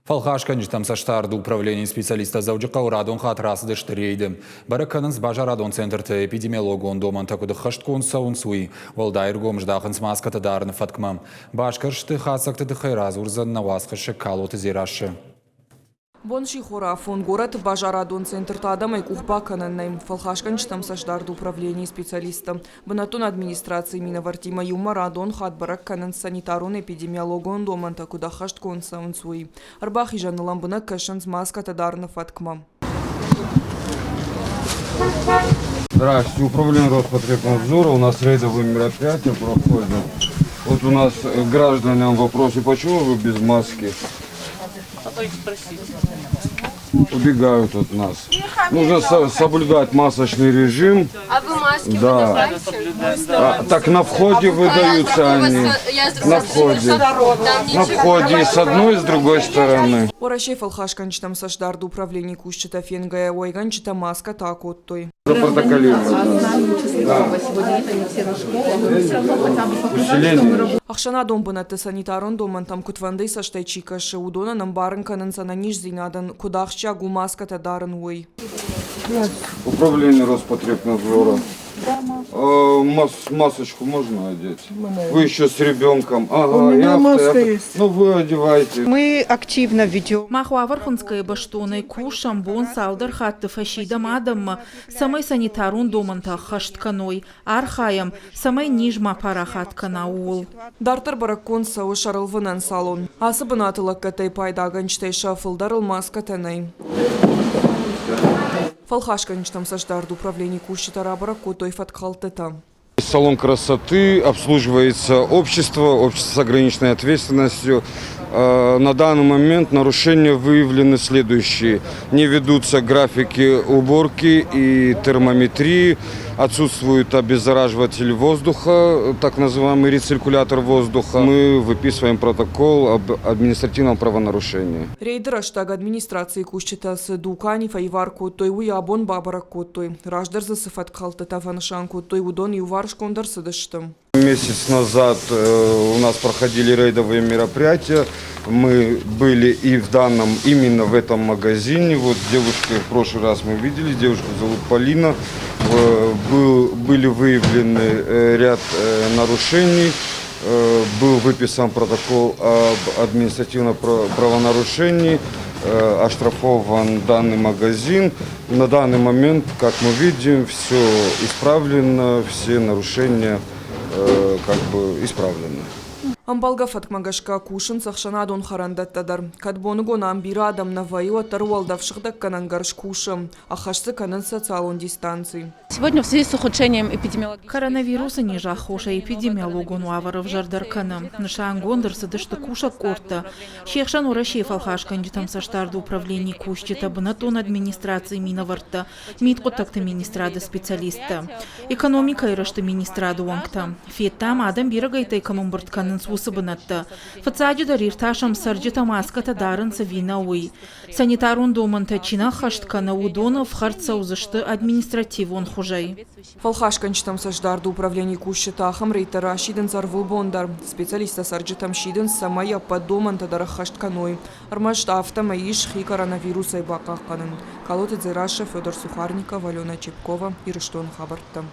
Фалхашканчтам саштарды управление специалиста зауджика урадон хатрасы дыштырейді. Бараканын сбажа радон центрты эпидемиологон доман такуды хашткон саунсуи. Волдайргом ждахын смаскаты дарны фаткмам. Башкаршты хасакты дыхай разурзан на васқышы калоты зирашы. Бонши хорафон город Бажарадон центр тадамай кухбакананай. Фалхашканчтам саштарды управление специалиста. Бонатон администрации Минавартима Юмарадон хадбаракканан санитарон эпидемиологон доман такуда хашткон саунсуи. Арбахи жанылам бына кашанс маската дарны фаткмам. Здравствуйте, управление Роспотребнадзора. У нас рейдовые мероприятия проходят. Вот у нас граждане в вопросе, почему вы без маски? Убегают от нас. Нужно соблюдать масочный режим. А вы маски да. Так на входе выдаются они. На входе. На входе и с одной, и с другой стороны. Орашей Фалхашканчтам саштарды управление кущита фенгая ойганчита маска так оттой. Ахшана домбанаты санитарон доман там кутванды саштайчика шеудона нам барын кананса на ниж зинадан кудахча гумаска тадаран ой. Управление Роспотребнадзора. Масочку можно одеть? Вы еще с ребенком. Ага, у меня маска есть. Ну вы одеваете. Мы активно ведем. Махуавархунская баштоной кушам бон салдар хатты фашидам адам самой санитарун доманта хаштканой архаям самой нижма парахатканаул. Дартар бараккон сау шарылвынан салон. Асыбын атылак катай пайдаганчтай шафылдарыл маска танай. Фалхашканчтам саштарды управление кущита рабараку той фаткалтета. Салон красоты обслуживается общество с ограниченной ответственностью. На данный момент нарушения выявлены следующие. Не ведутся графики уборки и термометрии, отсутствует обеззараживатель воздуха, так называемый рециркулятор воздуха. Мы выписываем протокол об административном правонарушении. Рейдер аштаг администрации кущита с дукани файварку той уябон бабараку той. Раждар за сафаткалтета ваншанку той удон и уваршкондар садыштым. Месяц назад у нас проходили рейдовые мероприятия. Мы были и именно в этом магазине. Вот девушку в прошлый раз мы видели, девушку зовут Полина. Были выявлены ряд нарушений. Был выписан протокол об административном правонарушении. Оштрафован данный магазин. На данный момент, как мы видим, все исправлено, все нарушения исправлены. Амбалга фаткмагашка кушын сахшана дон харандаттадар. Кадбоныго нам бира адам навайо тарвалдавшыхдак канангарш кушым. Ахашсы канан социалон дистанции. Сегодня в связи с ухудшением эпидемиологии Коронавируса ниже хоша эпидемиологон уаваров жардаркана. Нашан гондерсы дышты куша корта. Шехшан урашей фалхашканчтам саштарды управление кущита бонатон администрации Минаварта. Миткотакты министрады специалиста. Экономика и рашты министрады уангта. Феттам адам бирагайтай камумбартканын усыбынатты. Фацаджи дарирташам сарджита маската дарын савина уй. Санитарун доманта чина хашткана удонов харца узышты административон хужай. Фалхашканчтам саштарды управление кущита ахам рейтера шиден зарвыл бондар. Специалиста сарджитам шиден самая под доманта дара хаштканой. Армашта автомаиш хи коронавируса и бакаканын. Калоты Дзираша, Федор Сухарников, Алена Чепкова и Рыштон Хабарта.